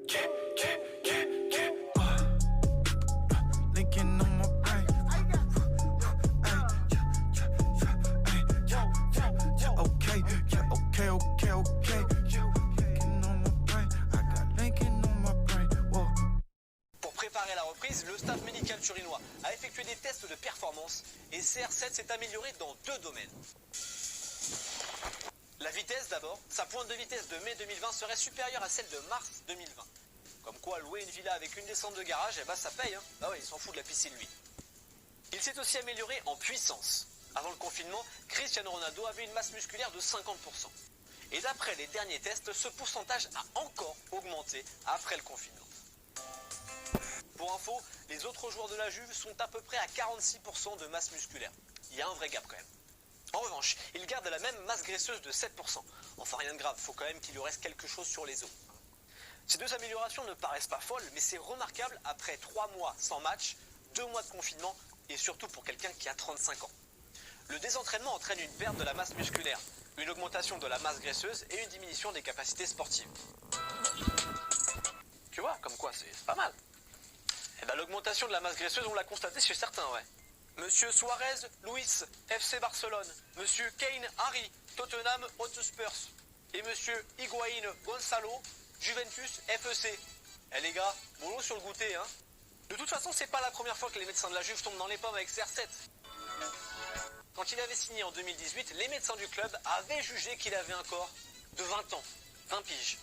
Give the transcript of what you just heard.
Yeah, yeah, yeah, yeah. Linking on my brain. Okay, yeah, okay, okay, okay. Linking on my brain. I got linking on my brain. Whoa. Pour préparer la reprise, le staff médical turinois a effectué des tests de performance et CR7 s'est amélioré dans 2 domaines. La vitesse d'abord, sa pointe de vitesse de mai 2020 serait supérieure à celle de mars 2020. Comme quoi louer une villa avec une descente de garage, eh ben ça paye, hein. Ah ouais, il s'en fout de la piscine lui. Il s'est aussi amélioré en puissance. Avant le confinement, Cristiano Ronaldo avait une masse musculaire de 50%. Et d'après les derniers tests, ce pourcentage a encore augmenté après le confinement. Pour info, les autres joueurs de la Juve sont à peu près à 46% de masse musculaire. Il y a un vrai gap quand même. En revanche, il garde la même masse graisseuse de 7%. Enfin rien de grave, faut quand même qu'il lui reste quelque chose sur les os. Ces 2 améliorations ne paraissent pas folles, mais c'est remarquable après 3 mois sans match, 2 mois de confinement et surtout pour quelqu'un qui a 35 ans. Le désentraînement entraîne une perte de la masse musculaire, une augmentation de la masse graisseuse et une diminution des capacités sportives. Tu vois, comme quoi c'est pas mal. Et ben, l'augmentation de la masse graisseuse, on l'a constaté chez certains, ouais. Monsieur Suarez, Luis, FC Barcelone. Monsieur Kane, Harry, Tottenham Hotspur. Et monsieur Higuaín, Gonzalo, Juventus, FEC. Eh les gars, boulot sur le goûter, hein. De toute façon, c'est pas la première fois que les médecins de la Juve tombent dans les pommes avec CR7. Quand il avait signé en 2018, les médecins du club avaient jugé qu'il avait un corps de 20 ans, 20 piges.